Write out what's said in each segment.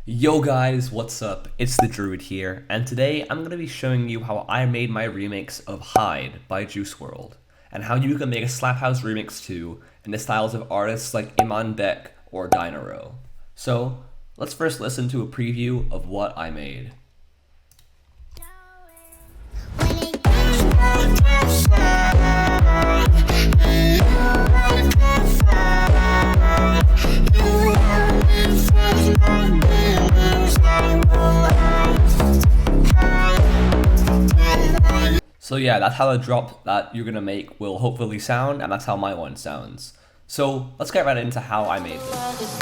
Yo guys, what's up? It's the Druid here, and today I'm going to be showing you how I made my remix of Hide by Juice WRLD, and how you can make a Slap House remix too, in the styles of artists like Imanbek or Dynaro. So, let's first listen to a preview of what I made. So yeah, that's how the drop that you're gonna make will hopefully sound, and that's how my one sounds. So let's get right into how I made this.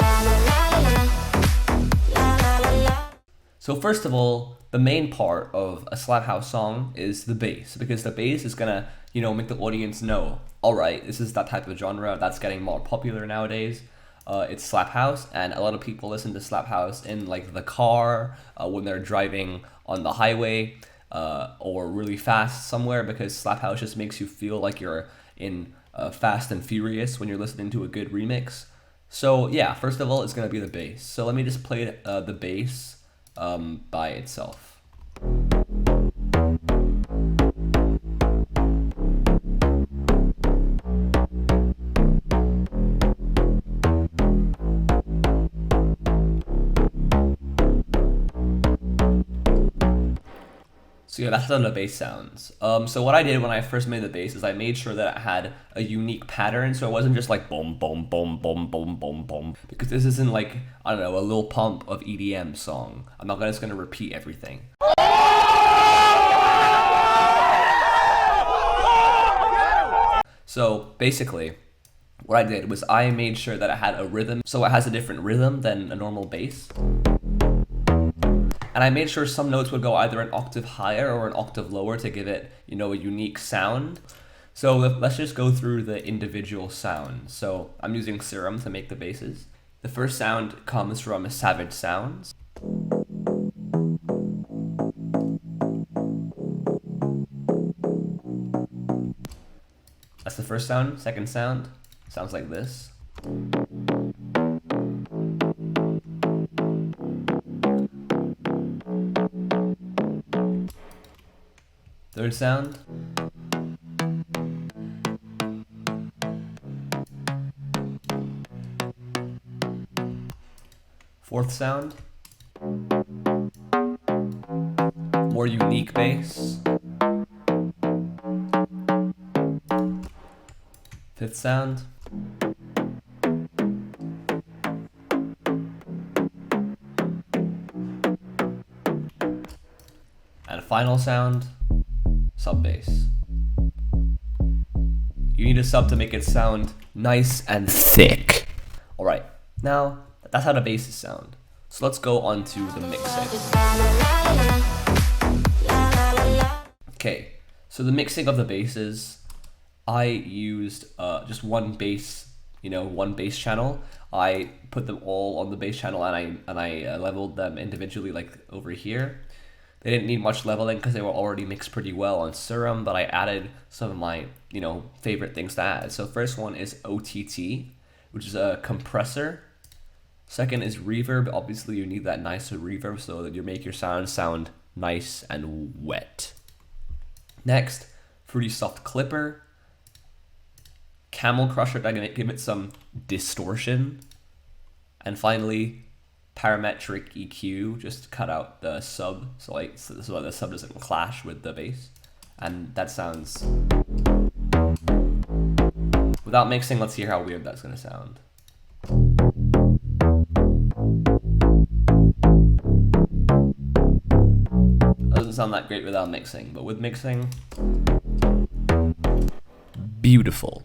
So first of all, the main part of a Slap House song is the bass, because the bass is gonna, make the audience know, alright, this is that type of genre that's getting more popular nowadays. It's Slap House, and a lot of people listen to Slap House in like the car, when they're driving on the highway, or really fast somewhere, because Slap House just makes you feel like you're in Fast and Furious when you're listening to a good remix. So yeah, first of all, it's gonna be the bass. So let me just play the bass by itself. So yeah, that's how the bass sounds. So what I did when I first made the bass is I made sure that it had a unique pattern, so it wasn't just like boom, boom, boom, boom, boom, boom, boom. Because this isn't like, I don't know, a Lil Pump of EDM song. I'm not just gonna repeat everything. So basically, what I did was I made sure that it had a rhythm, so it has a different rhythm than a normal bass. And I made sure some notes would go either an octave higher or an octave lower to give it, a unique sound. So let's just go through the individual sounds. So I'm using Serum to make the basses. The first sound comes from Savage Sounds. That's the first sound. Second sound sounds like this. Third sound. Fourth sound. More unique bass. Fifth sound. And final sound. Sub bass. You need a sub to make it sound nice and thick. Alright, now that's how the basses sound. So let's go on to the mixing. Okay, so the mixing of the basses, I used just one bass, one bass channel. I put them all on the bass channel, and I leveled them individually, like over here. They didn't need much leveling because they were already mixed pretty well on Serum, but I added some of my, favorite things to add. So first one is OTT, which is a compressor. Second is reverb. Obviously you need that nicer reverb so that you make your sound nice and wet. Next, Fruity Soft Clipper. Camel Crusher to give it some distortion. And finally, Parametric EQ, just to cut out the sub, so the sub doesn't clash with the bass. And that sounds... Without mixing, let's hear how weird that's gonna sound. Doesn't sound that great without mixing, but with mixing, beautiful.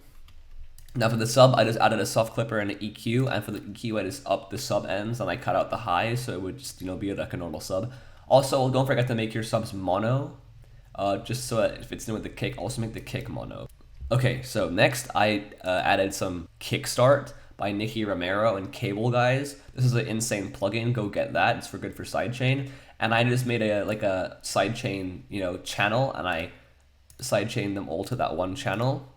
Now for the sub, I just added a soft clipper and an EQ, and for the EQ, I just upped the sub ends and I cut out the highs, so it would just, be like a normal sub. Also, don't forget to make your subs mono, just so that if it's in with the kick, also make the kick mono. Okay, so next I added some Kickstart by Nicky Romero and Cable Guys. This is an insane plugin, go get that, it's good for sidechain. And I just made a sidechain, channel, and I sidechained them all to that one channel.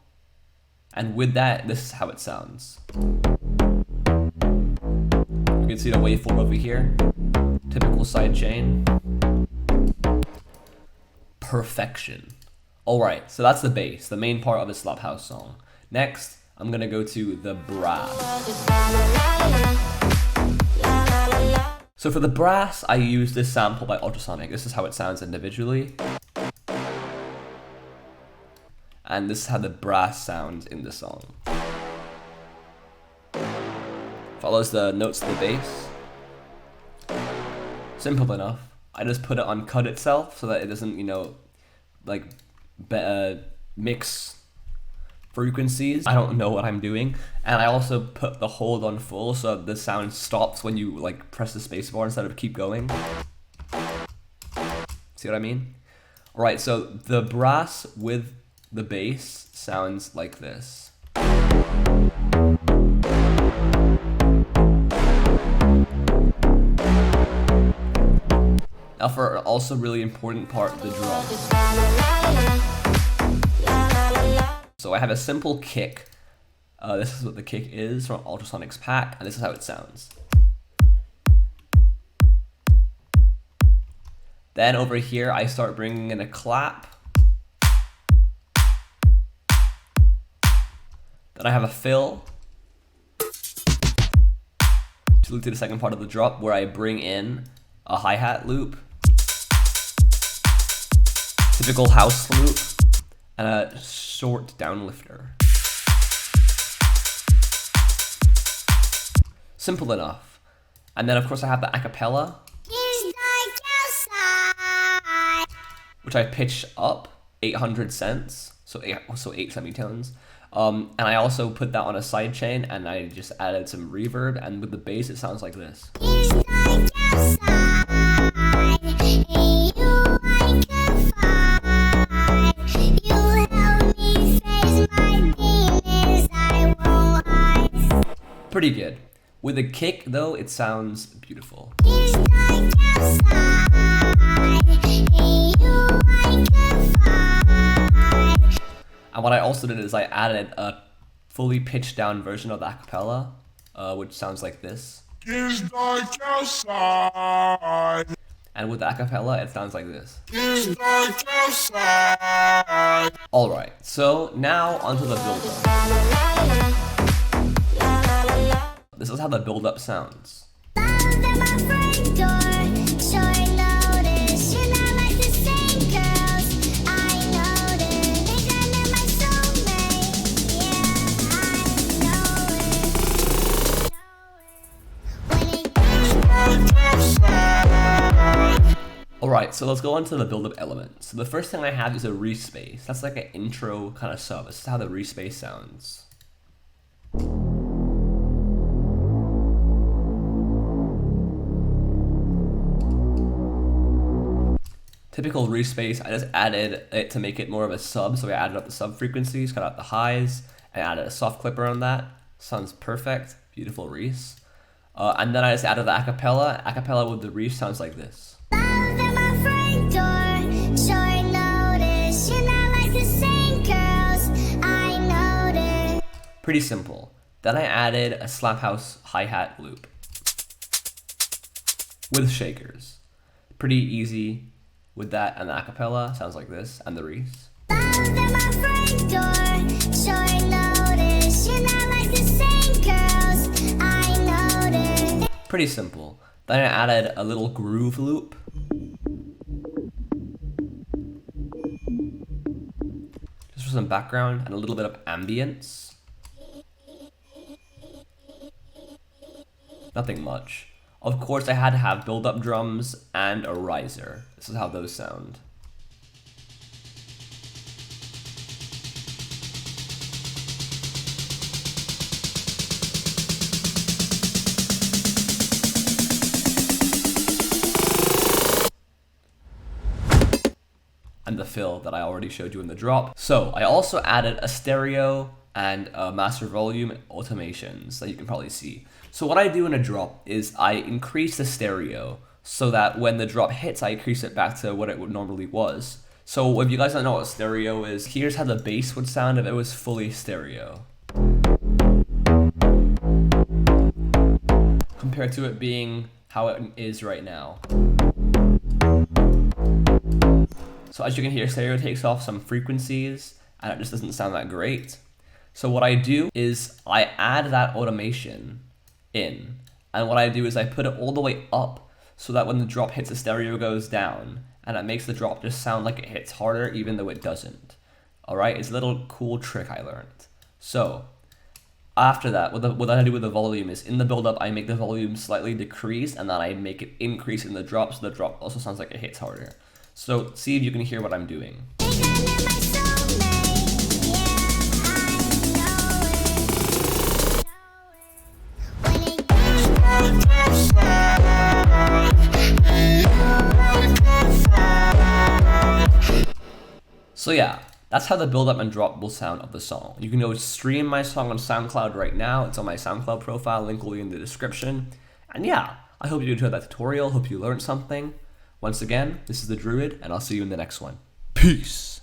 And with that, this is how it sounds. You can see the waveform over here. Typical sidechain. Perfection. Alright, so that's the bass, the main part of a slap house song. Next, I'm gonna go to the brass. So for the brass, I use this sample by Ultrasonic. This is how it sounds individually. And this is how the brass sounds in the song. Follows the notes of the bass. Simple enough. I just put it on cut itself so that it doesn't, you know, like mix frequencies. I don't know what I'm doing. And I also put the hold on full so the sound stops when you like press the space bar instead of keep going. See what I mean? Alright, so the brass with the bass sounds like this. Now for an also really important part, the drums. So I have a simple kick. This is what the kick is from Ultrasonic's pack, and this is how it sounds. Then over here, I start bringing in a clap. Then I have a fill to loop to the second part of the drop, where I bring in a hi-hat loop, typical house loop, and a short downlifter. Simple enough. And then of course I have the acapella, which I pitch up 800 cents, so 8 semitones. And I also put that on a sidechain, and I just added some reverb, and with the bass it sounds like this. Pretty good. With a kick though, it sounds beautiful. And what I also did is I added a fully pitched down version of the acapella, which sounds like this. And with the acapella, it sounds like this. Alright, so now onto the build-up. This is how the build-up sounds. Alright, so let's go on to the build-up elements. So the first thing I have is a respace. That's like an intro kind of sub. This is how the respace sounds. Typical respace, I just added it to make it more of a sub, so I added up the sub frequencies, cut out the highs, and added a soft clipper on that. Sounds perfect, beautiful res. And then I just added the acapella. Acapella with the res sounds like this. Pretty simple. Then I added a slap house hi-hat loop with shakers. Pretty easy with that, and the acapella sounds like this, and the res. Pretty simple. Then I added a little groove loop. Just for some background and a little bit of ambience. Nothing much. Of course, I had to have build-up drums and a riser. This is how those sound. And the fill that I already showed you in the drop. So I also added a stereo and master volume automations that you can probably see. So what I do in a drop is I increase the stereo so that when the drop hits, I increase it back to what it normally was. So if you guys don't know what stereo is, here's how the bass would sound if it was fully stereo. Compared to it being how it is right now. So as you can hear, stereo takes off some frequencies and it just doesn't sound that great. So what I do is I add that automation in. And what I do is I put it all the way up so that when the drop hits, the stereo goes down and it makes the drop just sound like it hits harder even though it doesn't. All right, it's a little cool trick I learned. So after that, what I do with the volume is in the build-up, I make the volume slightly decrease and then I make it increase in the drop so the drop also sounds like it hits harder. So see if you can hear what I'm doing. So yeah, that's how the build up and drop will sound of the song. You can go stream my song on SoundCloud right now. It's on my SoundCloud profile, link will be in the description. And yeah, I hope you enjoyed that tutorial, hope you learned something. Once again, this is the Druid, and I'll see you in the next one. Peace!